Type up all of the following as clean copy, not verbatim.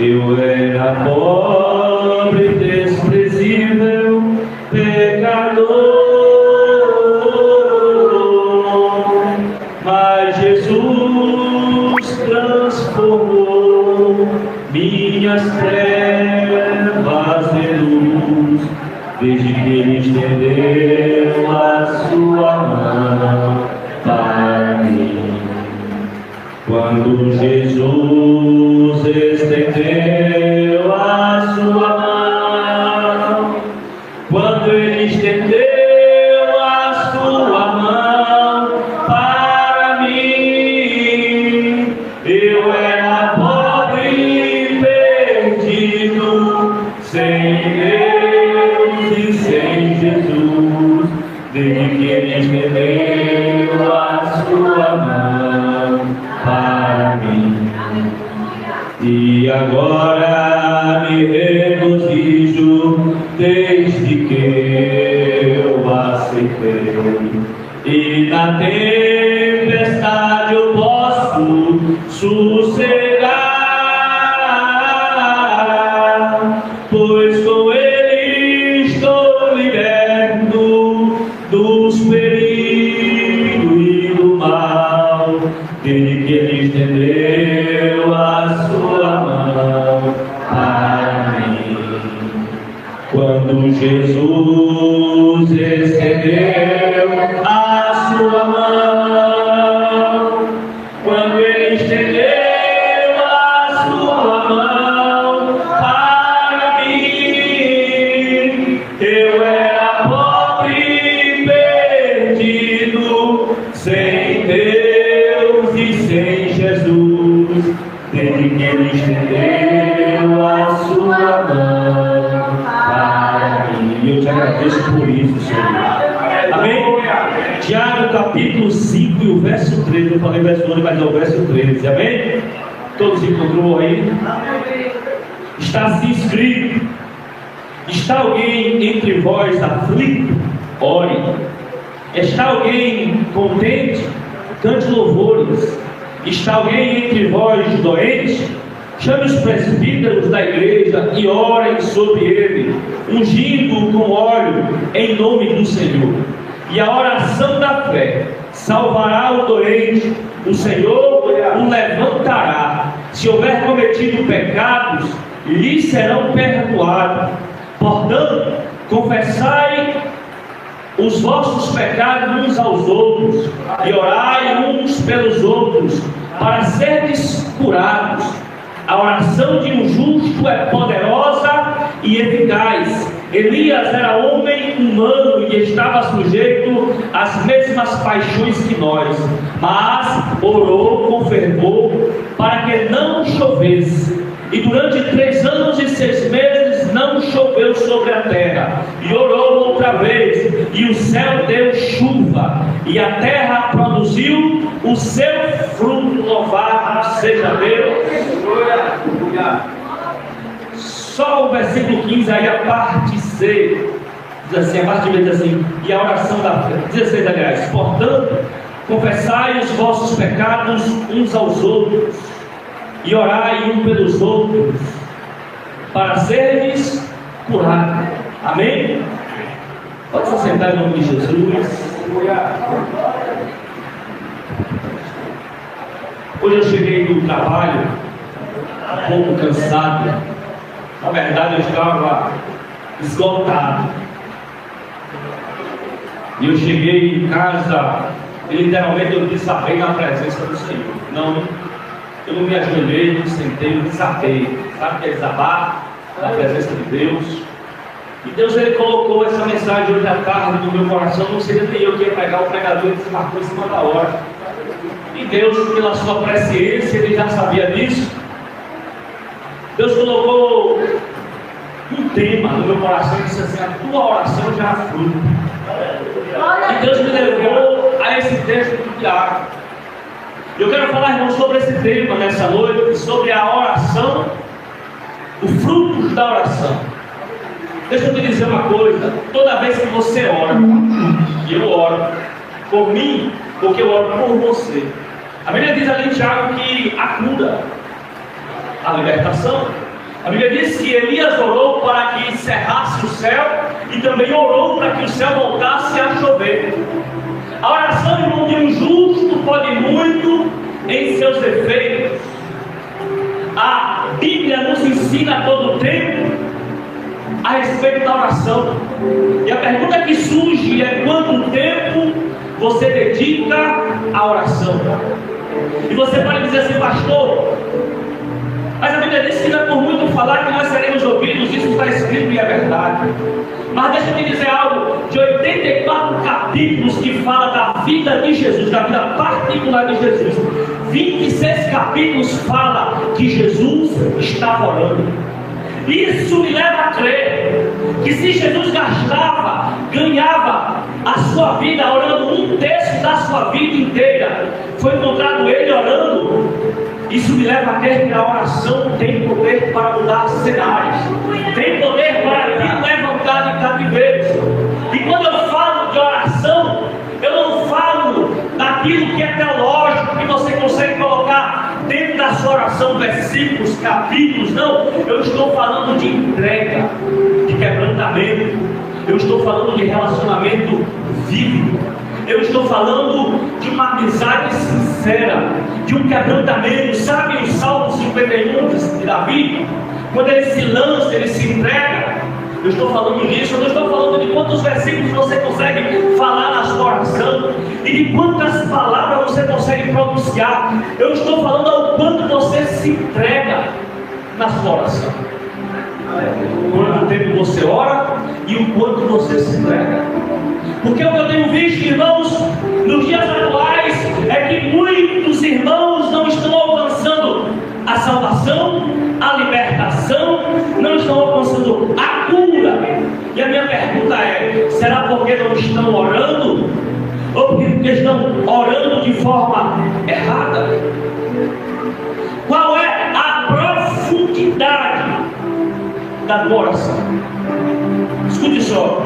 Eu era pobre, desprezível, pecador, mas Jesus transformou minhas trevas em luz, desde que Ele estendeu a sua mão para mim. Quando Jesus estendeu a sua mão, quando Ele estendeu a sua mão para mim, eu era pobre e perdido, sem Deus e sem Jesus, desde que Ele estendeu a sua mão para mim. E agora me regozijo desde que eu aceitei, e na tempestade eu posso sossegar, pois com Ele estou liberto dos perigos e do mal, desde que Ele estendeu a sua mão para mim. Quando Jesus estendeu a sua mão, quando Ele estendeu a sua mão para mim, eu era pobre e perdido, sem Deus e sem Jesus, desde que Ele estendeu a sua mão para mim. Eu te agradeço por isso, Senhor. Amém? Tiago capítulo 5 e o verso 13. Eu falei verso 11, mas é o verso 13. Amém? Todos encontrou aí? Está assim escrito: está alguém entre vós aflito? Ore. Está alguém contente? Cante louvores. Está alguém entre vós doente? Chame os presbíteros da igreja e orem sobre ele, ungindo com óleo em nome do Senhor. E a oração da fé salvará o doente, o Senhor o levantará. Se houver cometido pecados, lhe serão perdoados. Portanto, confessai os vossos pecados uns aos outros, e orai uns pelos outros, para serdes curados. A oração de um justo é poderosa e eficaz. Elias era homem humano e estava sujeito às mesmas paixões que nós, mas orou com fervor para que não chovesse. E durante 3 anos e 6 meses não choveu sobre a terra. E orou outra vez, e o céu deu chuva, e a terra produziu o seu fruto. Louvado seja Deus. Só o versículo 15, aí a parte C, diz assim, a parte B diz assim: e a oração da fé, 16 aliás, portanto, confessai os vossos pecados uns aos outros, e orai um pelos outros, para serdes curados. Amém? Pode se sentar em nome de Jesus. Hoje eu cheguei do trabalho um pouco cansado. Na verdade eu estava esgotado. E eu cheguei em casa e literalmente eu desabei na presença do Senhor. Eu não me ajoelhei, não sentei, eu desabei. Sabe o que é desabar? Na presença de Deus. E Deus, Ele colocou essa mensagem hoje à tarde no meu coração. Não seria nem eu que ia pregar, o pregador desmarcou em cima da hora. E Deus, pela sua presciência, Ele já sabia disso. Deus colocou um tema no meu coração e disse assim: a tua oração já é fruto. E Deus me levou a esse texto do Tiago. Eu quero falar, irmão, sobre esse tema nessa noite, sobre a oração, o fruto da oração. Deixa eu te dizer uma coisa: toda vez que você ora, e eu oro por mim, porque eu oro por você, a Bíblia diz ali em Tiago que a cura, a libertação, A Bíblia diz que Elias orou para que cerrasse o céu e também orou para que o céu voltasse a chover. A oração, irmão, de um justo pode muito em seus efeitos. A Bíblia nos ensina a todo tempo a respeito da oração. E a pergunta que surge é: quanto tempo você dedica à oração? E você pode dizer assim: pastor, mas a Bíblia diz que não é por muito falar que nós seremos ouvidos. Isso está escrito e é verdade. Mas deixa eu te dizer algo: de 84 capítulos que fala da vida de Jesus, da vida particular de Jesus, 26 capítulos fala que Jesus estava orando. Isso me leva a crer que se Jesus ganhava a sua vida orando, 1/3 da sua vida inteira foi encontrado ele orando. Isso me leva a crer que a oração tem poder para mudar cenários, tem poder para levantar de cativeiros. E quando eu falo de oração, eu não falo daquilo que é teológico, que você consegue colocar dentro da sua oração, versículos, capítulos. Não, eu estou falando de entrega, de quebrantamento. Eu estou falando de relacionamento vívido. Eu estou falando de uma amizade sincera, de um quebrantamento. Sabe o Salmo 51 de Davi? Quando ele se lança, ele se entrega. Eu estou falando disso. Eu não estou falando de quantos versículos você consegue falar na sua oração e de quantas palavras você consegue pronunciar. Eu estou falando ao quanto você se entrega na sua oração. Quanto tempo você ora e o quanto você se entrega. Porque o que eu tenho visto, irmãos, nos dias atuais, é que muitos irmãos não estão alcançando a salvação, a libertação, não estão alcançando a cura. E a minha pergunta é: será porque não estão orando? Ou porque estão orando de forma errada? Qual é a profundidade da tua oração? Escute só.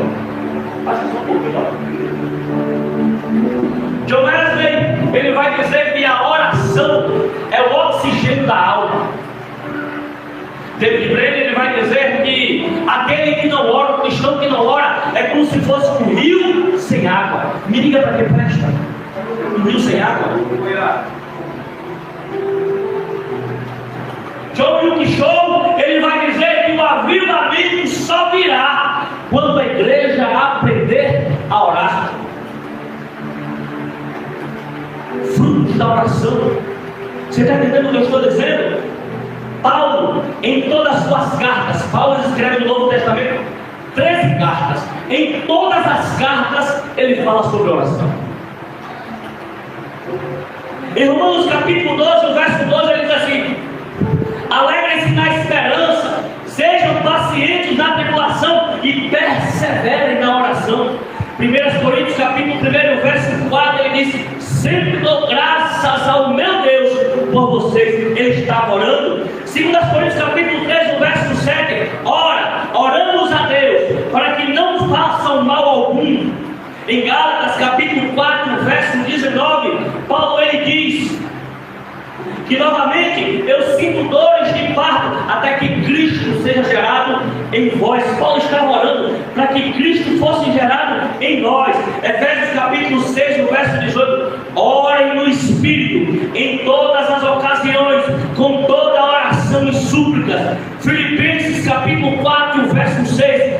Passa só um pouquinho. John Wesley, ele vai dizer que a oração é o oxigênio da alma. David Brainerd, ele vai dizer que aquele que não ora, o cristão que não ora, é como se fosse um rio sem água. Me diga para que presta um rio sem água. John Luke Show, ele vai dizer que o avivamento só virá quando a igreja aprender a orar. Frutos da oração. Você está entendendo o que eu estou dizendo? Paulo, em todas as suas cartas, Paulo escreve no Novo Testamento 13 cartas. Em todas as cartas ele fala sobre oração. Em Romanos capítulo 12, o verso 12, ele diz assim: alegrem-se na esperança, sejam pacientes na tribulação e perseverem na oração. 1 Coríntios capítulo 1, verso 4, ele diz: sempre dou graças ao meu Deus por vocês. Ele estava orando. 2 Coríntios capítulo 3, verso 7, oramos a Deus para que não façam mal algum. Em Gálatas capítulo 4, verso 19, Paulo ele diz que novamente eu sinto dores de parto até que Cristo seja gerado em vós. Paulo estava orando para que Cristo fosse gerado em nós. Efésios capítulo 6, verso 18, orem no Espírito em todas as ocasiões, com toda oração e súplicas. Filipenses capítulo 4, verso 6,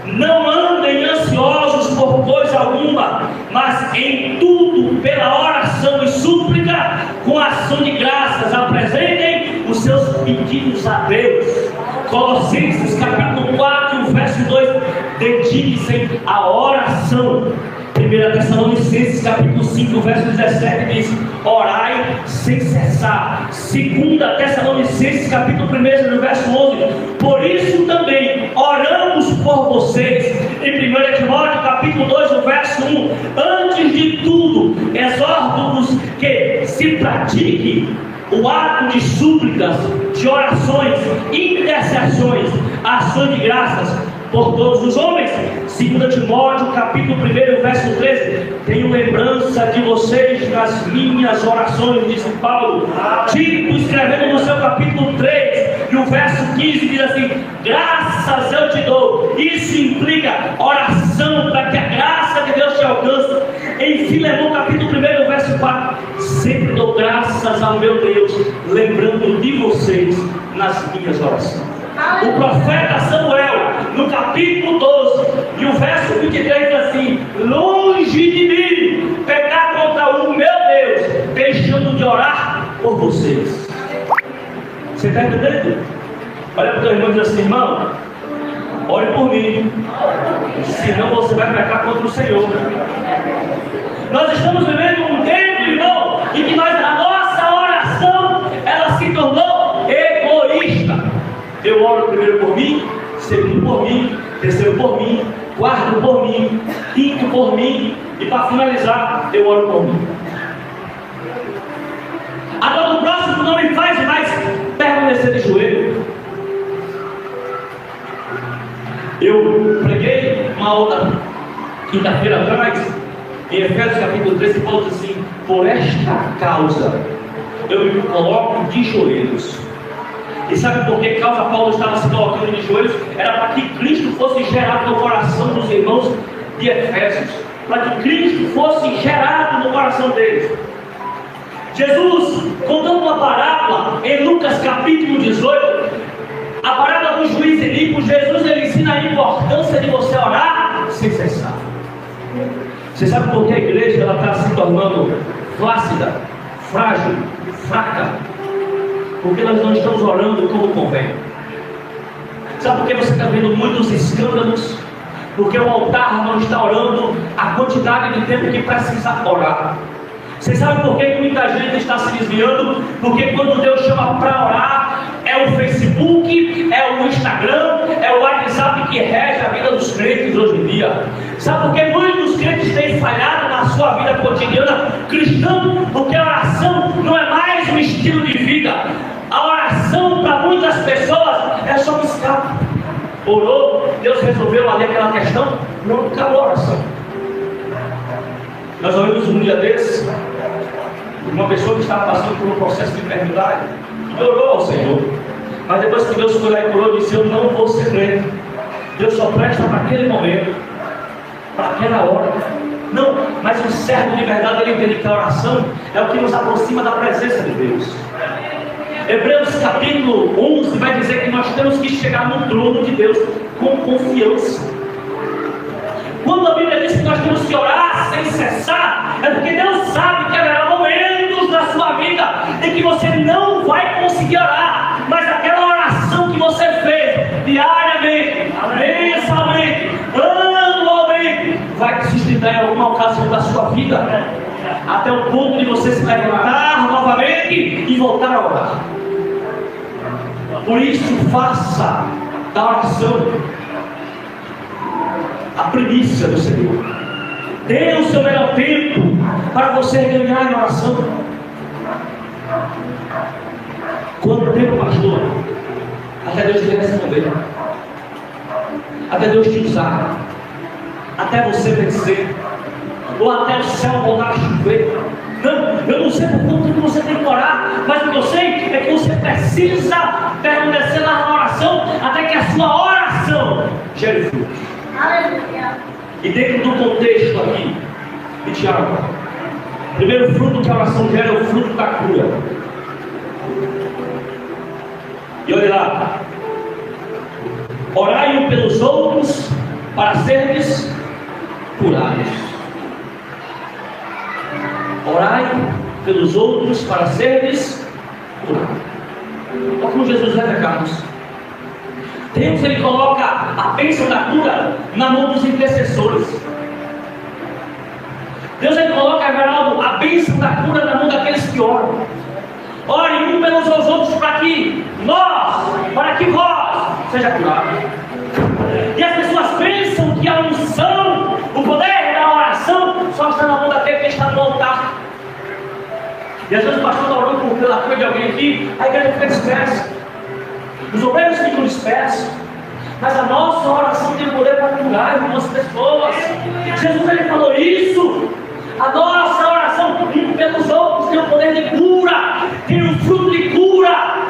não andem ansiosos por coisa alguma, mas em tudo, pela oração e súplica, com ação de graças, apresentem os seus pedidos a Deus. Colossenses capítulo 4, verso 2, dedique-se à oração. 1 Tessalonicenses capítulo 5, verso 17 diz: orai sem cessar. 2 Tessalonicenses capítulo 1, verso 11, por isso também oramos por vocês. Em 1 Timóteo capítulo 2, verso 1, antes de tudo exorto-vos que se pratique o ato de súplicas, de orações, intercessões, ações de graças por todos os homens. 2 Timóteo capítulo 1, verso 13, tenho lembrança de vocês nas minhas orações, disse Paulo. Tito, escrevendo no seu capítulo 3 e o verso 15, 15 diz assim: graças eu te dou. Isso implica oração para que a graça de Deus te alcance. Em Filemão capítulo 1, verso 4: sempre dou graças ao meu Deus, lembrando de vocês nas minhas orações. O profeta Samuel, no capítulo 12 e o verso 23 diz assim: longe de mim pecar contra o meu Deus, deixando de orar por vocês. Você está entendendo? Olha para o teu irmão e diz assim: irmão, ore por mim, senão você vai pecar contra o Senhor. Nós estamos vivendo um tempo, irmão, em que a nossa oração, ela se tornou egoísta. Eu oro primeiro por mim, segundo por mim, terceiro por mim, quarto por mim, quinto por mim, e para finalizar, eu oro por mim. Agora o próximo não me faz mais permanecer de joelho. Eu preguei uma outra quinta-feira atrás, em Efésios capítulo 13, Paulo diz assim: por esta causa eu me coloco de joelhos. E sabe por que causa Paulo estava se colocando de joelhos? Era para que Cristo fosse gerado no coração dos irmãos de Efésios, para que Cristo fosse gerado no coração deles. Jesus, contando uma parábola em Lucas capítulo 18, a parábola do juiz iníquo, Jesus ele ensina a importância de você orar sem cessar. Você sabe por que a igreja ela está se tornando flácida, frágil, fraca? Porque nós não estamos orando como convém. Sabe por que você está vendo muitos escândalos? Porque o altar não está orando a quantidade de tempo que precisa orar. Você sabe por que muita gente está se desviando? Porque quando Deus chama para orar, é o Facebook, é o Instagram, é o WhatsApp que rege a vida dos crentes hoje em dia. Sabe por que muitos crentes têm falhado na sua vida cotidiana cristã? Porque a oração não é mais um estilo de vida. A oração para muitas pessoas é só um escape. Orou, Deus resolveu ali aquela questão, não acabou a oração. Nós ouvimos um dia desses uma pessoa que estava passando por um processo de enfermidade e orou ao Senhor, mas depois que Deus foi lá e curou, disse: eu não vou ser crente. Deus só presta para aquele momento, para aquela hora. Não, mas o servo de verdade ele entende que a oração é o que nos aproxima da presença de Deus. Hebreus capítulo 11 vai dizer que nós temos que chegar no trono de Deus com confiança. Quando a Bíblia diz que nós temos que orar sem cessar, é porque Deus sabe que haverá momentos na sua vida em que você não vai conseguir orar, mas aquela oração que você fez diariamente, mensalmente, anualmente, vai te sustentar em alguma ocasião da sua vida, até o ponto de você se levantar novamente e voltar a orar. Por isso, faça da oração a primícia do Senhor. Dê o seu melhor tempo para você ganhar em oração. Quanto tempo, pastor? Até Deus te responder, até Deus te usar, até você vencer, ou até o céu voltar a chover. Não, eu não sei por quanto tempo você tem que orar, mas o que eu sei é que você precisa permanecer na oração até que a sua oração gere frutos. Aleluia. E dentro do contexto aqui de Tiago, o primeiro fruto que a oração gera é o fruto da cura. E olha lá: orai pelos outros para seres curados. Orai pelos outros para seres curados. Olha como Jesus leva Carlos. Deus ele coloca a bênção da cura na mão dos intercessores. Deus ele coloca, Everaldo, a bênção da cura na mão daqueles que oram. Orem um pelos outros para que vós seja curado. E as pessoas pensam que a unção, o poder da oração só está na mão daquele que está no altar. E às vezes o pastor está orando pela cura de alguém aqui, a igreja fica dispersa. Os obreiros ficam dispersos, mas a nossa oração tem o poder para curar algumas pessoas. Jesus ele falou isso. A nossa oração pelos outros tem o poder de cura, tem o fruto de cura.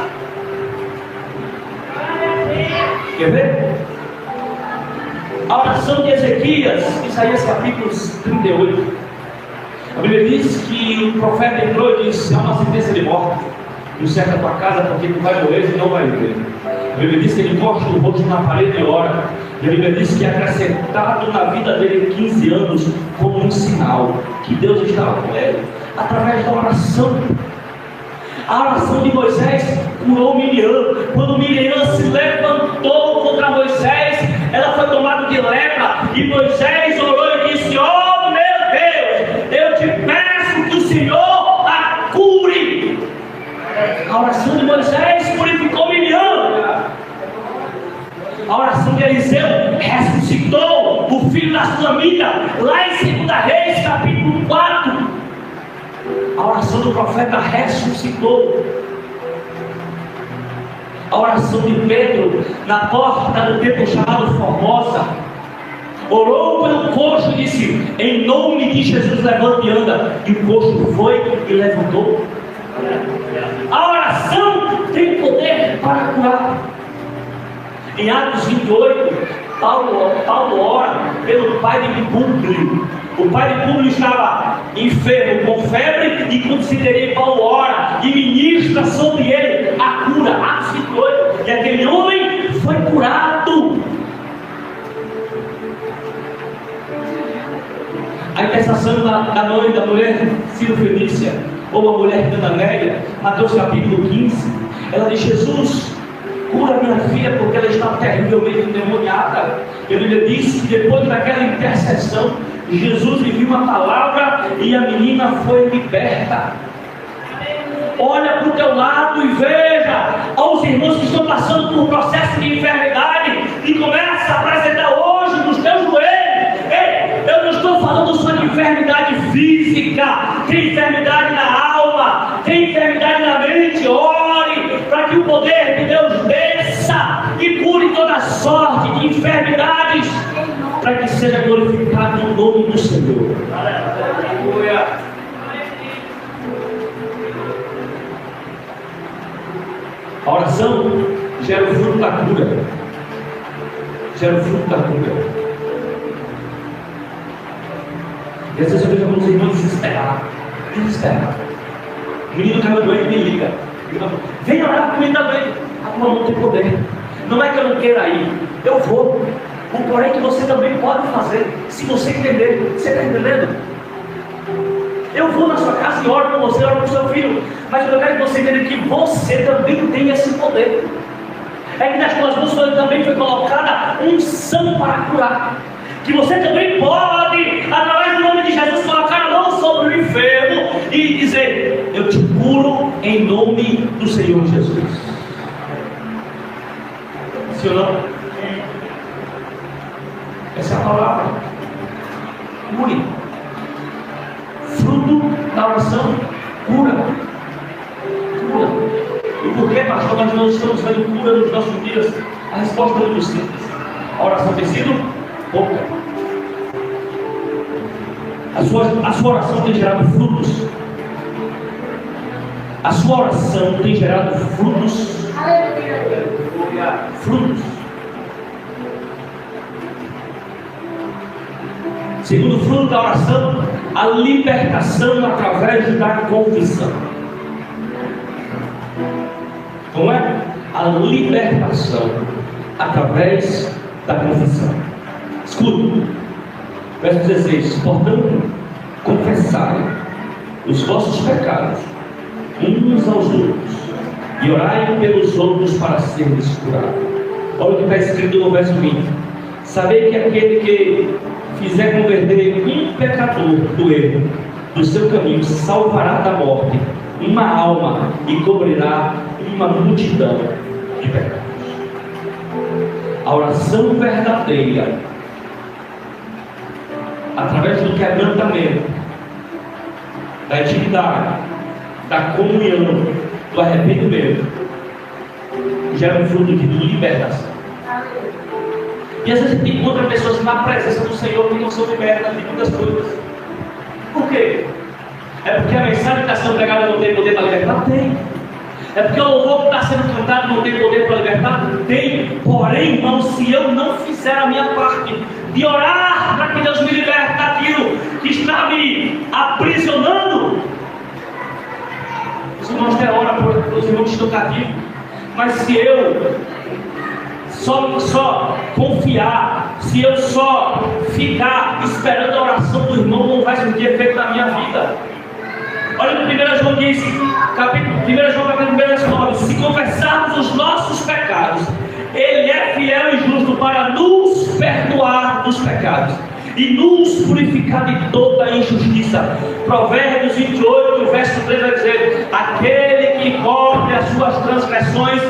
Isaías capítulo 38. A Bíblia diz que o profeta entrou e disse: há uma sentença de morte, não cerca a tua casa, porque tu vai morrer e não vai viver. A Bíblia diz que ele encosta o rosto na parede e ora. E a Bíblia diz que é acrescentado na vida dele 15 anos como um sinal que Deus estava com ele, através da oração. A oração de Moisés curou Miriam. Quando Miriam se levantou contra Moisés, ela foi tomada de lepra. E Moisés orou e disse: oh meu Deus, eu te peço que o Senhor a cure. A oração de Moisés purificou Miriam. A oração de Eliseu ressuscitou o filho da Sunamita, lá em 2 Reis capítulo 4. A oração do profeta ressuscitou. A oração de Pedro na porta do templo chamado Formosa, orou pelo coxo e disse: em nome de Jesus, levanta e anda. E o coxo foi e levantou. A oração tem poder para curar. Em Atos 28, Paulo ora pelo pai de Públio. O pai de Públio estava enfermo com febre, e quando se teria, Paulo ora e ministra sobre ele a cura. Atos 28. E aquele homem foi curado. A intercessão da mãe da mulher Ciro Fenícia, ou a mulher Cananéia, Mateus capítulo 15, ela diz: Jesus, cura minha filha, porque ela está terrivelmente endemoniada. E a Bíblia diz que depois daquela intercessão, Jesus enviou uma palavra e a menina foi liberta. Olha para o teu lado e veja aos irmãos que estão passando por um processo de enfermidade e começa a apresentar hoje nos teus joelhos. Ei, eu não estou falando só de enfermidade física, tem enfermidade na alma, tem enfermidade na mente. Ore para que o poder de Deus desça e cure toda sorte de enfermidades, para que seja glorificado no nome do Senhor. Aleluia. A oração gera o fruto da cura. Gera o fruto da cura. E às vezes eu vejo alguns irmãos desesperados. O menino caiu doente, me liga. Vem orar comigo também. A tua mão tem poder. Não é que eu não queira ir, eu vou. O porém que você também pode fazer, se você entender. Você está entendendo? Eu vou na sua casa e oro com você, oro com o seu filho. Mas eu quero que você entenda que você também tem esse poder. É que nas tuas mãos também foi colocada unção para curar. Que você também pode, através do nome de Jesus, colocar a mão sobre o enfermo e dizer: eu te curo em nome do Senhor Jesus. Sim ou não? Essa é a palavra. Cure. Fruto da oração, cura. Cura. E por que, pastor, nós não estamos vendo cura nos nossos dias? A resposta é muito simples. A oração tem sido pouca. A sua oração tem gerado frutos. A sua oração tem gerado frutos. Frutos. Segundo fruto da oração, a libertação através da confissão. Como é? A libertação através da confissão. Escuta, verso 16: portanto, confessai os vossos pecados uns aos outros e orai pelos outros para serem curados. Olha o que está escrito no verso 20: sabei que aquele que fizer converter um pecador do erro do seu caminho salvará da morte uma alma e cobrirá uma multidão de pecados. A oração verdadeira, através do quebrantamento, da intimidade, da comunhão, do arrependimento, gera um fruto de libertação. E às vezes a gente encontra pessoas na presença do Senhor que não são libertas de muitas coisas. Por quê? É porque a mensagem que está sendo pregada não tem poder para libertar? Tem. É porque o louvor que está sendo cantado não tem poder para libertar? Tem. Porém, irmão, se eu não fizer a minha parte de orar para que Deus me liberte, me aprisionando. Os irmãos têm hora para os irmãos que estão cativos. Mas se eu só confiar, se eu só ficar esperando a oração do irmão, não vai surtir efeito na minha vida. Olha o que 1 João diz, 1 João capítulo 9: se confessarmos os nossos pecados, Ele é fiel e justo para nos perdoar dos pecados e nos purificar de toda injustiça. Provérbios 28, verso 3 vai dizer: aquele que cobre as suas transgressões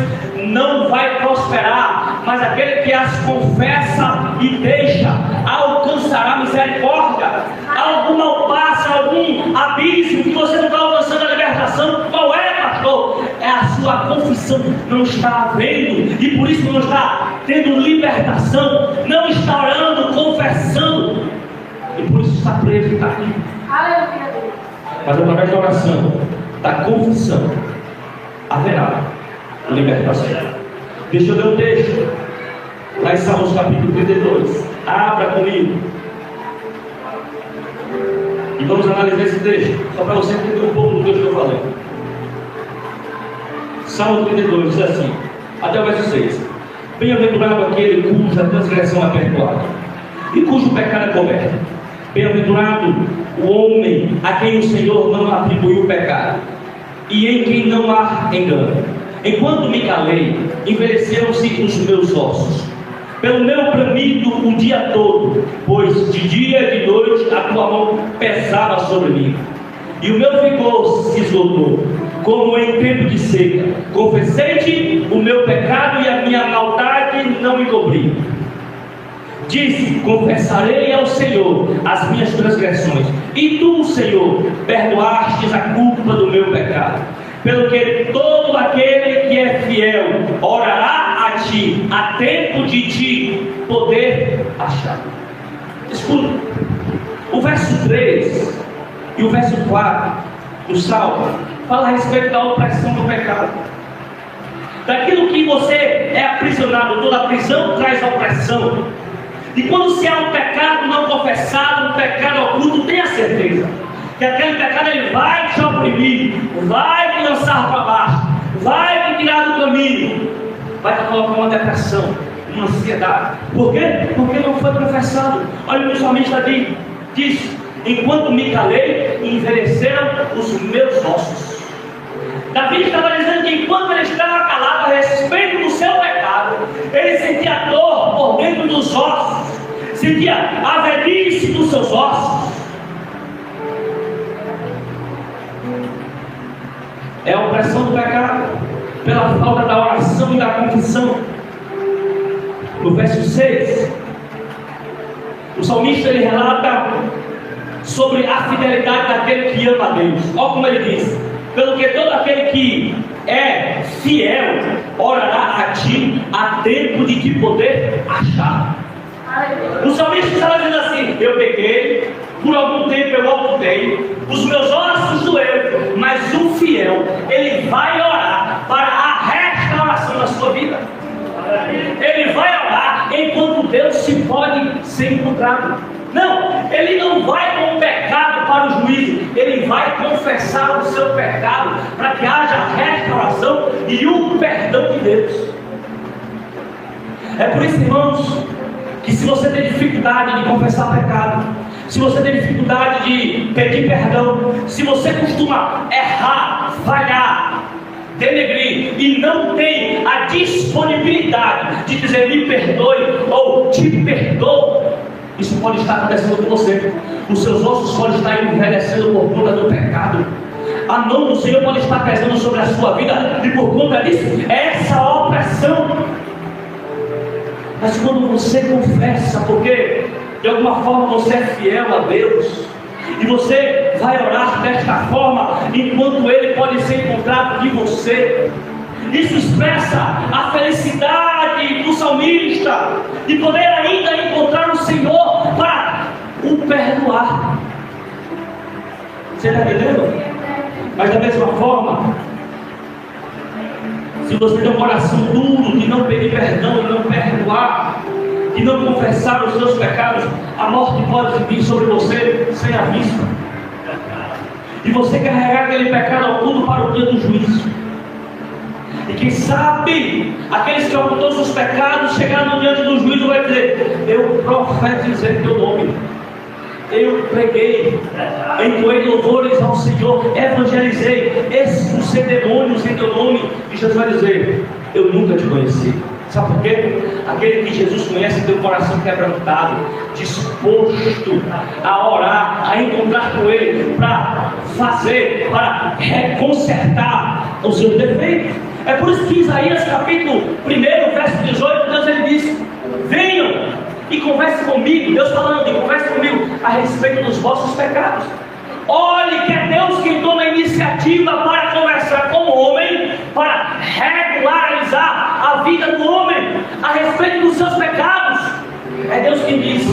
não vai prosperar, mas aquele que as confessa e deixa alcançará misericórdia. Algum mal passa, algum abismo que você não está alcançando a libertação. Qual é, pastor? É a sua confissão não está havendo, e por isso não está tendo libertação, não está orando, confessando, e por isso está preso, está aqui. Mas através da oração, da confissão, haverá libertação. Deixa eu ler um texto lá em Salmos capítulo 32. Abra comigo e vamos analisar esse texto, só para você entender um pouco do que eu estou falando. Salmo 32 diz assim, até o verso 6: bem-aventurado aquele cuja transgressão é perdoada e cujo pecado é coberto. Bem-aventurado o homem a quem o Senhor não atribuiu pecado e em quem não há engano. Enquanto me calei, envelheceram-se os meus ossos. Pelo meu bramido o dia todo, pois de dia e de noite a tua mão pesava sobre mim. E o meu vigor se esgotou, como em tempo de seca. Confessei-te o meu pecado e a minha maldade não me cobri. Disse: confessarei ao Senhor as minhas transgressões, e tu, Senhor, perdoastes a culpa do meu pecado. Pelo que todo aquele que é fiel orará a ti, a tempo de ti poder achar. Escuta, o verso 3 e o verso 4 do Salmo fala a respeito da opressão do pecado, daquilo que você é aprisionado. Toda prisão traz opressão, e quando se há um pecado não confessado, um pecado oculto, tenha certeza que aquele pecado ele vai te oprimir, vai te lançar para baixo, vai te tirar do caminho, vai te colocar uma depressão, uma ansiedade. Por quê? Porque não foi confessado. Olha o que o salmista diz: enquanto me calei, envelheceram os meus ossos. Davi estava dizendo que enquanto ele estava calado a respeito do seu pecado, ele sentia dor por dentro dos ossos, sentia a velhice dos seus ossos. É a opressão do pecado, pela falta da oração e da confissão. No verso 6, o salmista ele relata sobre a fidelidade daquele que ama a Deus. Olha como ele diz: pelo que todo aquele que é fiel orará a ti, a tempo de te poder achar. O salmista estava dizendo assim: eu pequei, por algum tempo eu ocultei, os meus ossos doeram, mas o fiel, ele vai orar para a restauração da sua vida. Ele vai orar enquanto Deus se pode ser encontrado. Não, ele não vai com o pecado para o juízo, ele vai confessar o seu pecado para que haja restauração e o perdão de Deus. É por isso, irmãos, que se você tem dificuldade de confessar pecado, se você tem dificuldade de pedir perdão, se você costuma errar, falhar, denegrir e não tem a disponibilidade de dizer me perdoe ou te perdoo, isso pode estar acontecendo com você. Os seus ossos podem estar envelhecendo por conta do pecado. A mão do Senhor pode estar pesando sobre a sua vida, e por conta disso, é essa opressão. Mas quando você confessa, porque de alguma forma você é fiel a Deus, e você vai orar desta forma, enquanto Ele pode ser encontrado de você, isso expressa a felicidade do salmista de poder ainda encontrar o Senhor para o perdoar. Você está entendendo? Mas da mesma forma, se você tem um coração duro de não pedir perdão e não perdoar, que não confessar os seus pecados, a morte pode vir sobre você sem aviso. E você carregar aquele pecado oculto para o dia do juízo. E quem sabe, aqueles que ocultam os pecados, chegaram diante do juízo, vai dizer: eu profetizei teu nome, eu preguei, entoei louvores ao Senhor, evangelizei, expulsei demônios em teu nome. E Jesus vai dizer: eu nunca te conheci. Sabe por quê? Aquele que Jesus conhece tem o coração quebrantado, disposto a orar, a encontrar com Ele, para fazer, para consertar os seus defeitos. É por isso que Isaías capítulo 1, verso 18, Deus ele diz: venham e converse comigo. Deus falando, converse comigo a respeito dos vossos pecados. Olhe que é Deus quem toma a iniciativa para conversar com o homem, para regularizar a vida do homem a respeito dos seus pecados. É Deus quem diz: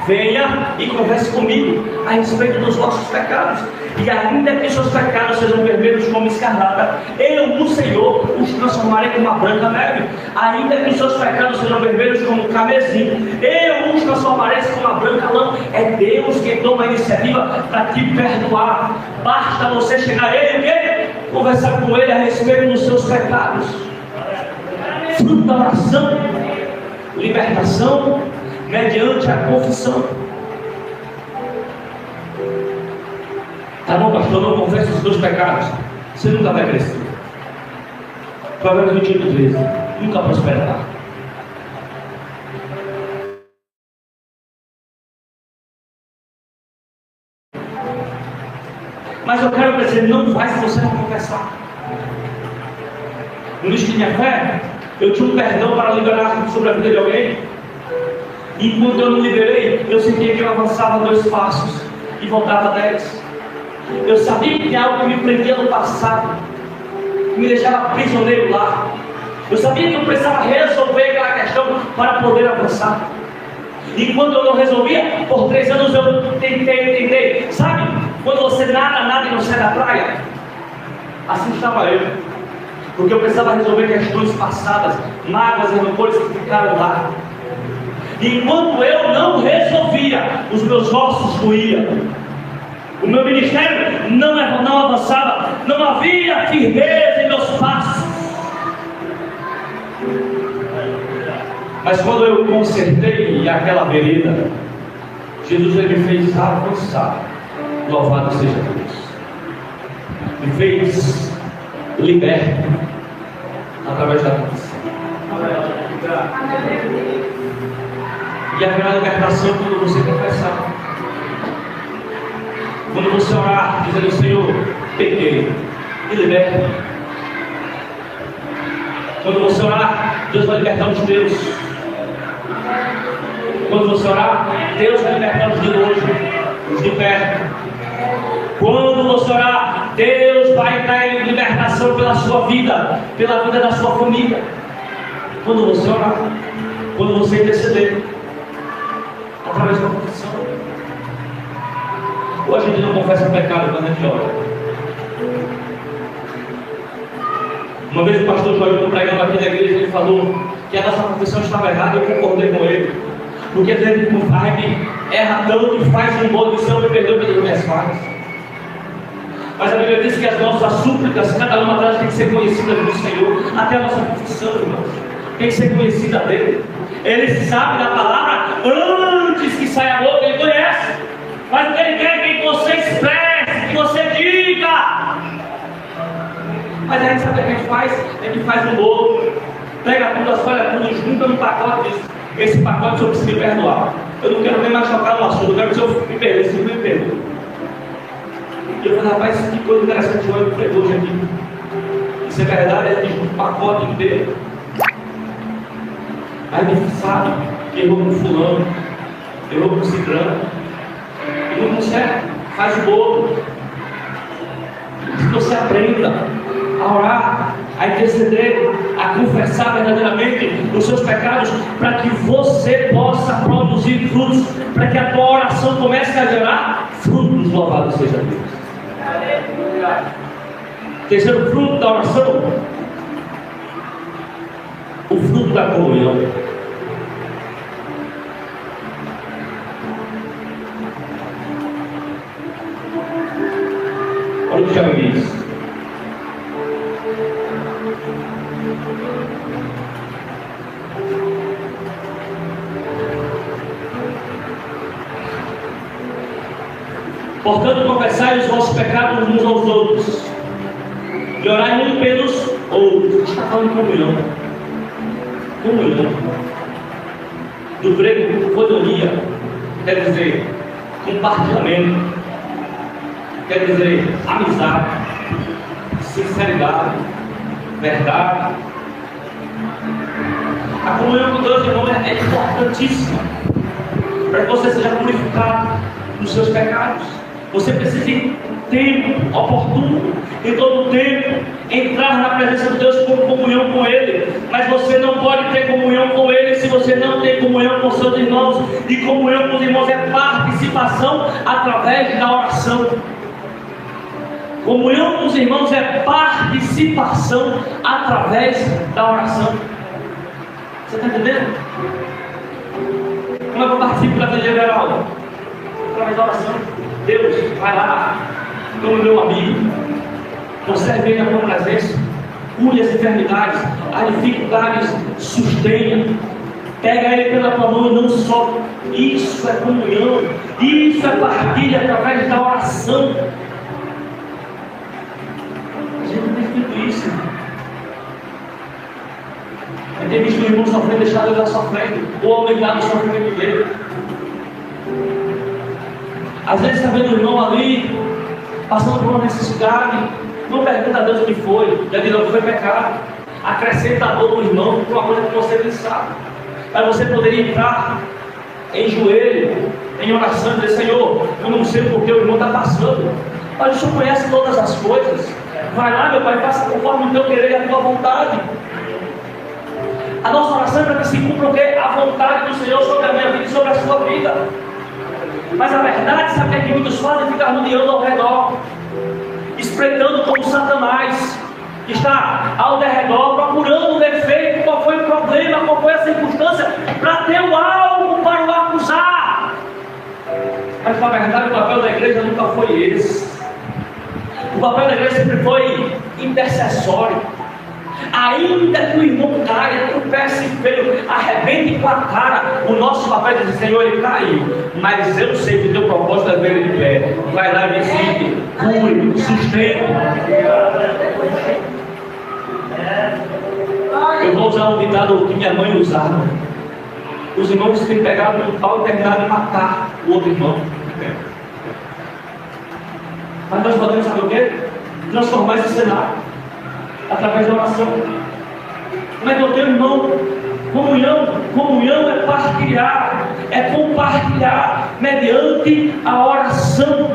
venha e converse comigo a respeito dos vossos pecados. E ainda que seus pecados sejam vermelhos como escarlata, eu, no Senhor, os transformarei como a branca neve. Ainda que seus pecados sejam vermelhos como carmesim, eu os transformarei como a branca lã. É Deus quem toma a iniciativa para te perdoar. Basta você chegar a Ele e quê? Conversar com Ele a respeito dos seus pecados. Fruto da oração, libertação mediante a confissão. Tá bom, pastor, não confesse os seus pecados, você nunca vai crescer. Provérbios 28:13, nunca prosperará. Mas eu quero dizer, não faz se você não confessar. No início de minha fé, eu tinha um perdão para liberar sobre a vida de alguém. Enquanto eu não liberei, eu sentia que eu avançava 2 passos e voltava 10. Eu sabia que tinha algo que me prendia no passado, que me deixava prisioneiro lá. Eu sabia que eu precisava resolver aquela questão para poder avançar. Enquanto eu não resolvia, por 3 anos eu tentei entender. Sabe, quando você nada e não sai da praia? Assim estava eu. Porque eu precisava resolver questões passadas, mágoas e rancores que ficaram lá. Enquanto eu não resolvia, os meus ossos doíam. O meu ministério não avançava, não havia firmeza em meus passos. Mas quando eu consertei aquela vereda, Jesus ele me fez avançar. Louvado seja Deus. Me fez liberto através da confissão. E haverá libertação quando você confessar. Quando você orar, dizendo: Senhor, pequei, me liberta. Quando você orar, Deus vai libertar os teus. Quando você orar, Deus vai libertar os de longe, os de perto. Quando você orar, Deus vai dar libertação pela sua vida, pela vida da sua família. Quando você orar, quando você interceder, através da confissão. Ou a gente não confessa o pecado quando a gente ora. Uma vez o pastor Jorge estava pregando aqui na igreja, ele falou que a nossa confissão estava errada, eu concordei com ele. Porque a gente não erra tanto e faz um bom de Senhor, me perdoe pelas minhas falhas. Mas a Bíblia diz que as nossas súplicas, cada uma delas tem que ser conhecida do Senhor. Até a nossa confissão, irmãos, tem que ser conhecida dele. Ele sabe da palavra antes que saia a boca, ele conhece. Mas o que ele quer é que você expresse, que você diga. Mas a gente sabe o que a gente faz? A gente faz um bolo, pega tudo, as folhas tudo, junta num pacote e diz: esse pacote o senhor precisa me perdoar. Eu não quero nem mais tocar no assunto, eu quero que o senhor me perdoe, se me perdoe. E eu falei: rapaz, que coisa interessante, o João pregou hoje aqui. Isso é verdade, ele diz um pacote inteiro. Aí ele sabe que errou com fulano, errou com ciclano. E não consegue, faz o bolo. Que você aprenda a orar, a interceder, a confessar verdadeiramente os seus pecados, para que você possa produzir frutos, para que a tua oração comece a gerar frutos. Louvado seja Deus. Terceiro fruto da oração, o fruto da comunhão. Portanto, confessai os vossos pecados uns aos outros, e orai uns pelos outros. Está falando de comunhão. Comunhão. Do grego, koinonia, quer dizer compartilhamento, quer dizer amizade, sinceridade, verdade. A comunhão com Deus, irmão, é importantíssima para que você seja purificado dos seus pecados. Você precisa de tempo oportuno, em todo o tempo, entrar na presença de Deus com comunhão com Ele. Mas você não pode ter comunhão com Ele se você não tem comunhão com seus irmãos. E comunhão com os irmãos é participação através da oração. Comunhão com os irmãos é participação através da oração. Você está entendendo? Como é que eu participo da igreja geral? Através da oração. Deus, vai lá, como meu amigo, conserve ele na tua presença, cure as enfermidades, as dificuldades, sustenha, pega ele pela tua mão e não só. Isso é comunhão, isso é partilha através da oração. A gente não tem feito isso. A gente tem visto o irmão sofrendo, deixado ele lá sofrendo, ou aumentar o sofrimento dele. Às vezes está vendo o irmão ali, passando por uma necessidade, não pergunta a Deus o que foi, já diz não, foi pecado. Acrescenta a dor do irmão por uma coisa que você nem sabe. Para você poder entrar em joelho, em oração, e dizer, Senhor, eu não sei porque o irmão está passando, mas o Senhor conhece todas as coisas. Vai lá, meu Pai, faça conforme o teu querer e a tua vontade. A nossa oração é para que se cumpra o quê? A vontade do Senhor sobre a minha vida e sobre a sua vida. Mas a verdade, sabe o que muitos fazem? Ficar rodeando ao redor, espreitando como Satanás, que está ao redor, procurando o defeito, qual foi o problema, qual foi a circunstância, para ter algo para o acusar. Mas na verdade o papel da igreja nunca foi esse. O papel da igreja sempre foi intercessório. Ainda que o irmão caia, tropece feio, arrebente com a cara, o nosso papel é dizer, Senhor, ele caiu, mas eu sei que o teu propósito é ver ele de pé. Vai lá e visite, cure, sustente. Eu vou usar um ditado que minha mãe usava. Os irmãos têm pegado no pau e terminaram de matar o outro irmão. Mas nós podemos saber o quê? Transformar esse cenário através da oração. Como é que eu tenho, irmão? Comunhão é partilhar, é compartilhar mediante a oração.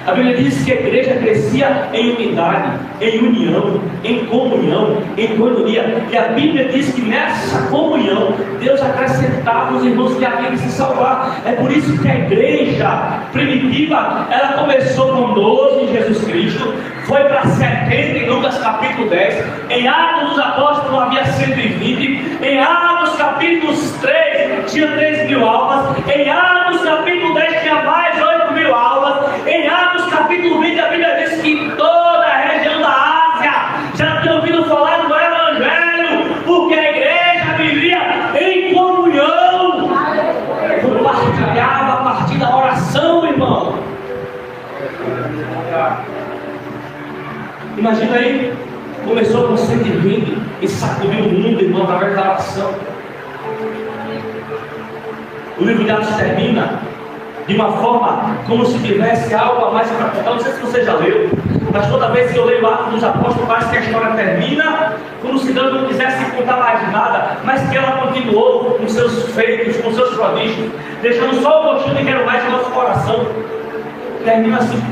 A Bíblia diz que a igreja crescia em unidade, em união, em comunhão, em coinonia. E a Bíblia diz que nessa comunhão Deus acrescentava os irmãos que haviam de se salvar. É por isso que a igreja primitiva, ela começou com 12 em Jesus Cristo, foi para 70 em Lucas capítulo 10, em Atos dos Apóstolos havia 120, em Atos capítulo 3 tinha 3.000 almas, em Atos capítulo 10 tinha mais 8.000 almas, em Atos capítulo 20 a Bíblia diz que toda a região da Ásia já tinha ouvido falar do Evangelho, porque a igreja vivia em comunhão, compartilhava a partir da oração, irmão. Imagina aí, começou com 120 e sacudiu o mundo, irmão, através da oração. O livro de Atos termina de uma forma como se tivesse algo a mais para contar. Não sei se você já leu, mas toda vez que eu leio Atos dos Apóstolos, parece que a história termina como se Deus não quisesse contar mais nada, mas que ela continuou com seus feitos, com seus prodígios, deixando só o gostinho de quero mais no nosso coração. Termina assim,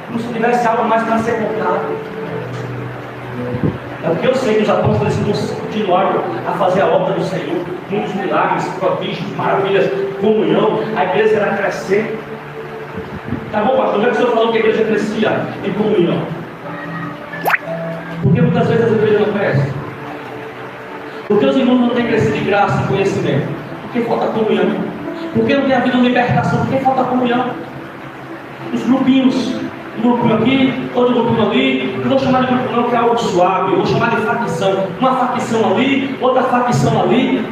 como se tivesse algo mais para ser contado. É porque eu sei que os apóstolos continuaram a fazer a obra do Senhor, muitos milagres, prodígios, maravilhas, comunhão, a igreja era crescendo. Tá bom, pastor? Já que o senhor falou que a igreja crescia em comunhão, porque muitas vezes a igreja não cresce? Porque os irmãos não têm crescido de graça e conhecimento? Porque falta comunhão. Porque não tem havido libertação? Porque falta comunhão. Os grupinhos um grupinho aqui, outro grupinho ali. Não vou chamar de grupo não, que é algo suave. Eu vou chamar de facção. Uma facção ali, outra facção ali.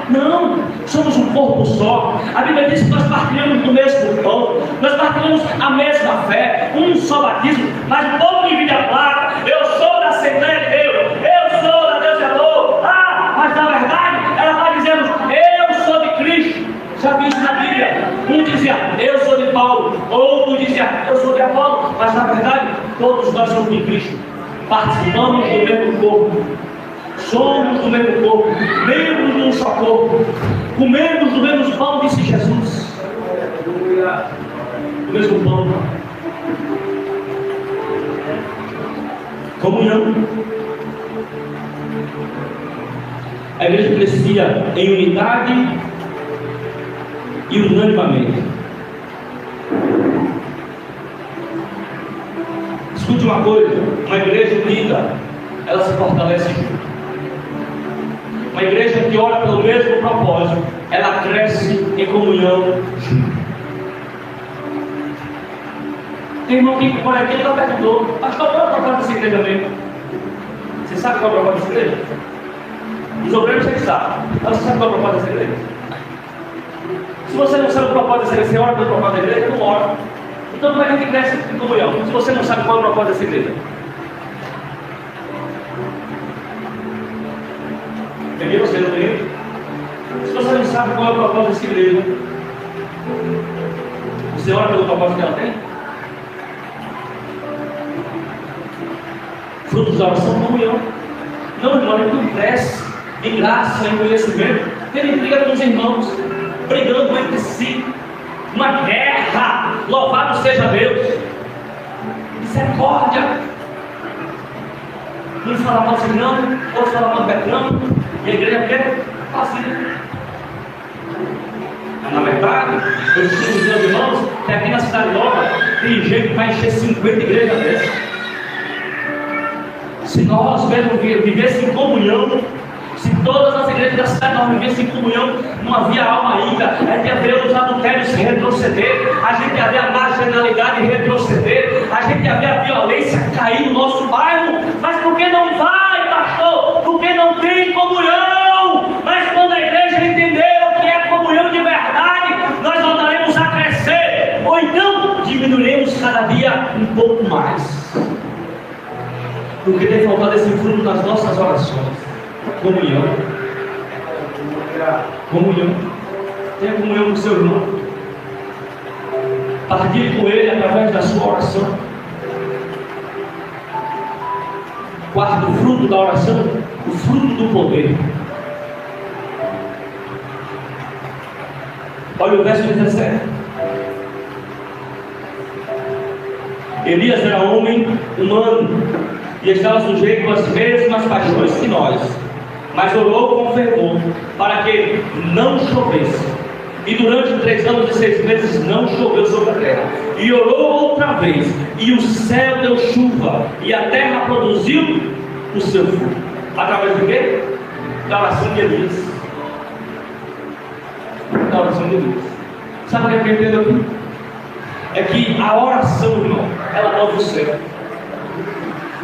Não, somos um corpo só. A Bíblia diz que nós partilhamos do mesmo pão, nós partilhamos a mesma fé, um só batismo. Mas o povo divide a placa. Eu sou da Assembleia de Deus, eu sou da Deus é amor. Mas na verdade ela está dizendo, eu sou de Cristo. Já vi isso na Bíblia. Um dizia, eu sou de Paulo, outro dizia, eu sou de Apolo. Mas na verdade todos nós somos de Cristo, participamos do mesmo corpo. Somos do mesmo corpo, membros de um só corpo, comemos do mesmo pão, disse Jesus. Do mesmo pão. Comunhão. A igreja crescia em unidade e unanimamente. Escute uma coisa: uma igreja unida, ela se fortalece junto. Uma igreja que ora pelo mesmo propósito, ela cresce em comunhão junto. Tem irmão que por aqui está perguntando, pastor, qual é o propósito dessa igreja mesmo? Você sabe qual é o propósito dessa igreja? Os obreiros você sabe. Então você sabe qual é o propósito dessa igreja? Se você não sabe o propósito dessa igreja, você ora pelo propósito da igreja, não ora. Então como é que a gente cresce em comunhão? Se você não sabe qual é o propósito dessa igreja? Peguei você, não peguei? Se você não sabe qual é o propósito dessa igreja, você ora pelo propósito que ela tem? Frutos da oração, comunhão. Não, irmão, ele não cresce em graça, em conhecimento. Ele briga com os irmãos, brigando entre si. Uma guerra. Louvado seja Deus. Misericórdia. Um fala mal de Ciclano, outro fala mal de Betânia. E a igreja é vazia. Na verdade, eu digo os meus irmãos que aqui na cidade nova tem gente que vai encher 50 igrejas dessas. Se nós mesmo vivêssemos em comunhão, se todas as igrejas da cidade nova vivessem em comunhão, não havia alma ainda. A gente ia ver os adultérios retroceder, a gente ia ver a marginalidade retroceder, a gente ia ver a violência cair no nosso bairro. Mas por que não vai, pastor? Porque não tem comunhão. Mas quando a igreja entender o que é comunhão de verdade, nós voltaremos a crescer, ou então diminuiremos cada dia um pouco mais. Porque tem faltado esse fruto nas nossas orações. Comunhão. Comunhão. Tenha comunhão com o seu irmão. Partilhe com ele através da sua oração. Quarto fruto da oração, o fruto do poder. Olha o verso 17. Elias era homem humano e estava sujeito às mesmas paixões que nós, mas orou com fervor para que não chovesse. E durante 3 anos e 6 meses não choveu sobre a terra. E orou outra vez, e o céu deu chuva, e a terra produziu o seu fruto. Através de quê? Da oração de Elias. Da oração de Elias. Sabe o que eu entendo aqui? É que a oração, irmão, ela move o céu.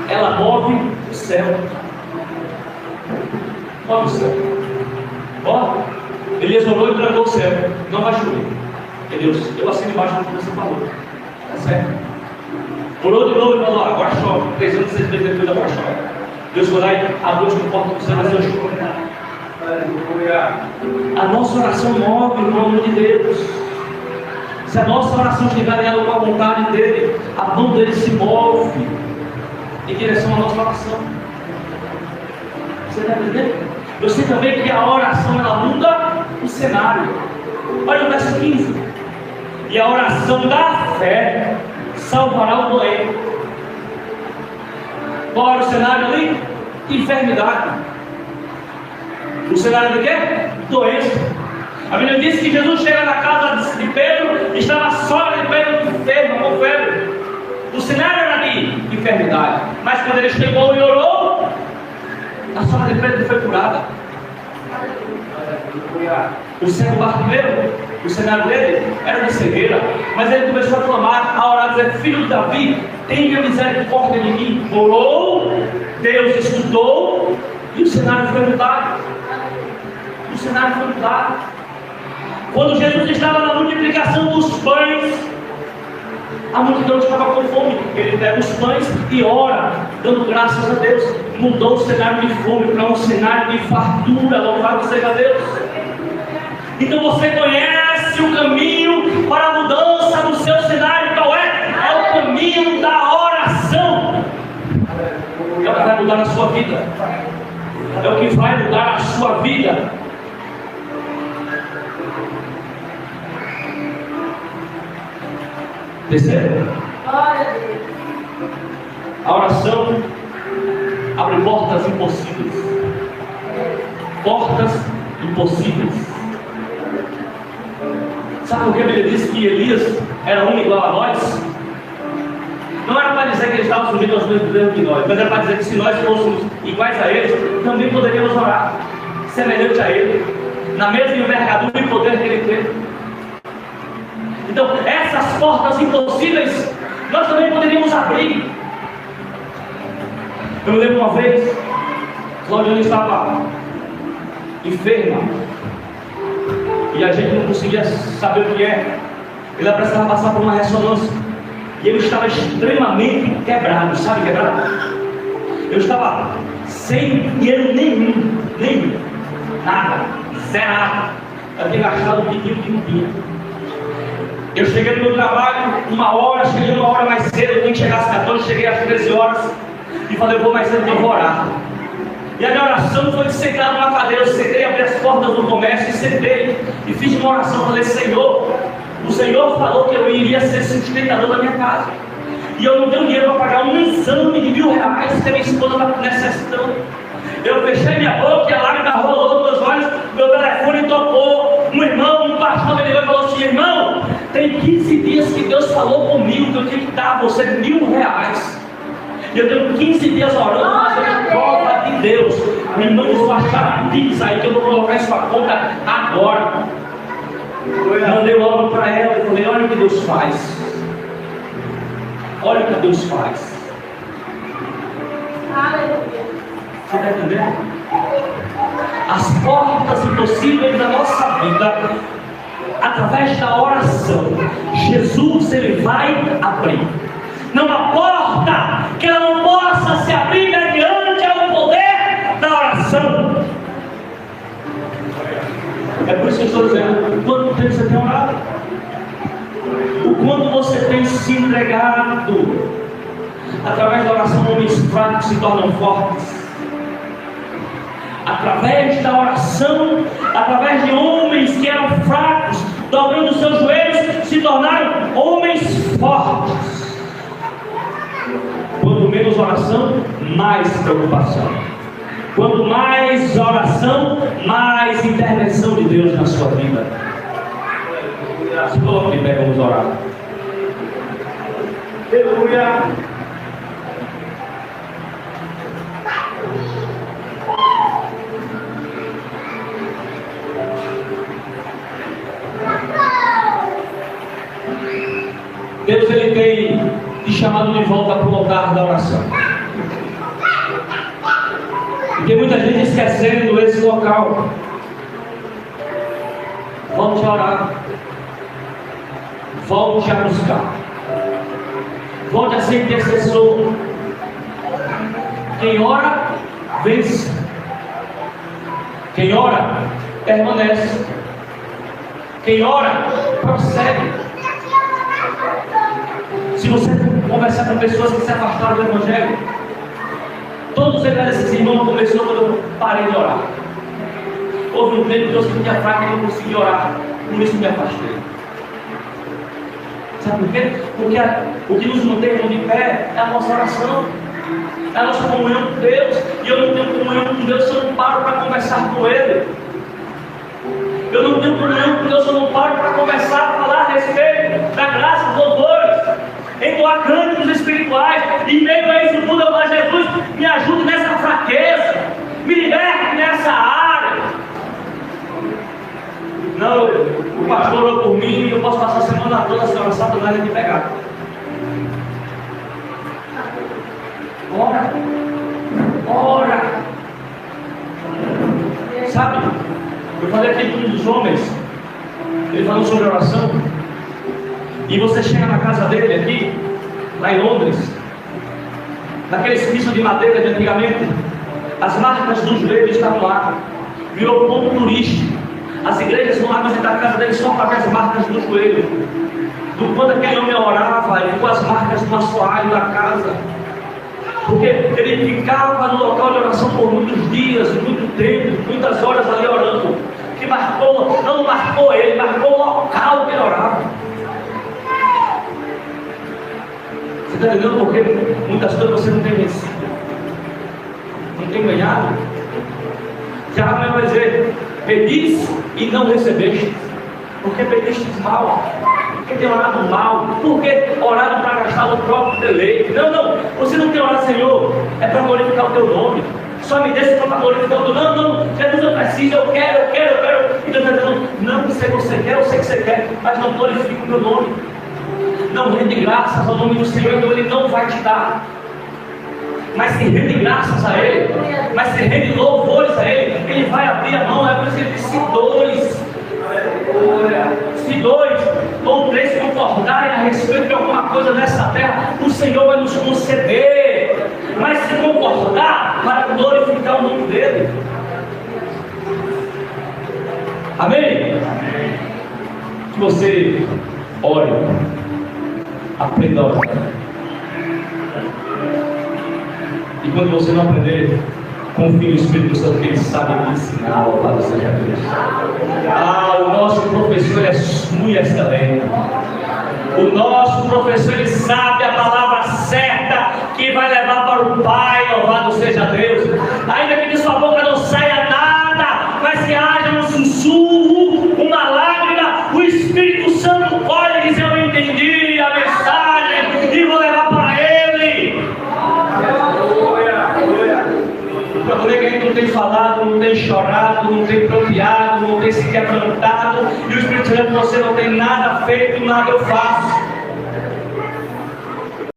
Ela move o céu. Move o céu. Ó, Elias orou e trancou o céu. Não vai chover. E Deus, eu assino embaixo do que você falou. Tá certo? Orou de novo e falou, agora chove. 3 anos, 6 meses depois agora chove. Deus foi lá e abriu as portas do céu, mas eu chove. A nossa oração move o nome de Deus. Se a nossa oração estiver alinhada com a vontade dele, a mão dele se move em direção à nossa oração. Você está entendendo? Eu sei também que a oração ela muda o cenário. Olha o verso 15. E a oração da fé salvará o doente. Qual era o cenário ali? Enfermidade. O cenário de quê? Doença. A Bíblia diz que Jesus chega na casa de Pedro, estava a sogra de Pedro enferma, com febre. O cenário era de enfermidade. Mas quando ele chegou e orou, a sogra de Pedro foi curada. O cego Bartimeu O cenário dele era de cegueira, mas ele começou a clamar, a orar, a dizer: filho de Davi, tenha misericórdia de mim. Orou, Deus escutou, e o cenário foi mudado. O cenário foi mudado. Quando Jesus estava na multiplicação dos pães, a multidão estava com fome. Ele pega os pães e ora, dando graças a Deus. Mudou o cenário de fome para um cenário de fartura. Louvado seja Deus. Então você conhece o caminho para a mudança do seu cenário. Qual é? É o caminho da oração. É o que vai mudar a sua vida. É o que vai mudar a sua vida. Terceiro, a oração abre portas impossíveis. Portas impossíveis. Sabe por que a Bíblia diz que Elias era um igual a nós? Não era para dizer que ele estava sujeito aos mesmos erros que nós, mas era para dizer que se nós fôssemos iguais a eles, também poderíamos orar, semelhante a ele, na mesma envergadura e poder que ele teve. Então, essas portas impossíveis, nós também poderíamos abrir. Eu me lembro uma vez, Claudiane estava enferma, e a gente não conseguia saber o que é. Ele precisava passar por uma ressonância, e eu estava extremamente quebrado. Sabe quebrado? Eu estava sem dinheiro nenhum, nada, zerado. Eu tinha gastado o que tinha. Eu cheguei no meu trabalho 1h, cheguei 1h mais cedo, eu tinha que chegar às 14, cheguei às 13 horas e falei: eu vou mais cedo que eu vou orar. E a minha oração foi de sentar numa cadeira. Eu sentei, abri as portas do comércio e sentei e fiz uma oração. Falei: Senhor, o Senhor falou que eu iria ser sustentador da minha casa, e eu não tenho dinheiro para pagar um exame de R$1.000 que a minha esposa está necessitando. Eu fechei minha boca e a lágrima rolou nos meus olhos. Meu telefone tocou. Um irmão, um pastor me ligou e falou assim: irmão, tem 15 dias que Deus falou comigo que eu tinha que dar a você R$1.000. E eu tenho 15 dias orando, fazendo prova de Deus. O irmão desfachava pix aí que eu vou colocar em sua conta agora. Mandei logo para ela e falei: olha o que Deus faz. Olha o que Deus faz. Você está entendendo? As portas impossíveis da nossa vida, através da oração, Jesus ele vai abrir. Não há porta que ela não possa se abrir mediante ao poder da oração. É por isso que eu estou dizendo: quanto tempo você tem orado? O quanto você tem se entregado? Através da oração, homens fracos se tornam fortes. Através da oração, através de homens que eram fracos, dobrando os seus joelhos, se tornaram homens fortes. Quanto menos oração, mais preocupação. Quanto mais oração, mais intervenção de Deus na sua vida. Se coloque de pé, vamos orar. Aleluia. Deus ele tem te chamado de volta para o altar da oração. E tem muita gente esquecendo esse local. Volte a orar. Volte a buscar. Volte a ser intercessor. Quem ora, vence. Quem ora, permanece. Quem ora, prossegue. Se você conversar com pessoas que se afastaram do Evangelho, todos eles esses irmãos começou quando eu parei de orar. Houve um tempo que eu sentia fraco e não conseguia orar, por isso me afastei. Sabe por quê? Porque o que nos mantém de pé é a nossa oração, é a nossa comunhão com Deus. E eu não tenho comunhão com Deus se eu não paro para conversar com Ele. Eu não tenho comunhão com Deus se eu não paro para conversar, falar a respeito da graça, dos louvores, entoar cânticos espirituais. E meio a isso tudo eu falo: Jesus, me ajude nessa fraqueza, me liberte nessa área. Não, o pastor Ora. Ora. Sabe? Eu falei aqui com um dos homens. Ele falou sobre oração. E você chega na casa dele aqui, lá em Londres, naqueles pisos de madeira de antigamente, as marcas do joelho estavam lá. Virou ponto turístico. As igrejas vão lá visitar a casa dele só para ver as marcas do joelho. Quando aquele homem orava, ele ficou as marcas de um assoalho na casa. Porque ele ficava no local de oração por muitos dias, muito tempo, muitas horas ali orando. Que marcou, não marcou ele, marcou o local que ele orava. Você está entendendo por quê? Muitas coisas você não tem vencido, não tem ganhado. Já vai dizer: pedis e não recebeste, porque pedistes mal, porque tem orado mal, porque orado para gastar o próprio deleite. Não, você não tem orado, Senhor, é para glorificar o teu nome. Só me deixa para glorificar o teu nome. Não, Jesus, eu preciso, eu quero. E Deus está dizendo: não, que você quer, eu sei que você quer, mas não glorifica o meu nome. Não rende graças ao nome do Senhor, então Ele não vai te dar. Mas se rende graças a Ele, mas se rende louvores a Ele, Ele vai abrir a mão. É por isso que Ele disse: se dois ou três concordarem a respeito de alguma coisa nessa terra, o Senhor vai nos conceder. Mas se concordar, para glorificar o nome dEle. Amém? Que você ore, aprenda a orar. E quando você não aprender, confie no Espírito Santo, que Ele sabe me ensinar. Louvado seja Deus. O nosso professor é muito excelente. O nosso professor, ele sabe a palavra certa que vai levar para o Pai. Louvado seja Deus. Ainda que de sua boca não saia nada, mas que haja um sussurro, uma lágrima, o Espírito Santo olha e diz: eu entendi a mensagem e vou levar para Ele. O problema é que a gente não tem falado, não tem chorado, não tem propiado, não tem se quebrantado, e o Espírito Santo: você não tem nada feito, nada eu faço.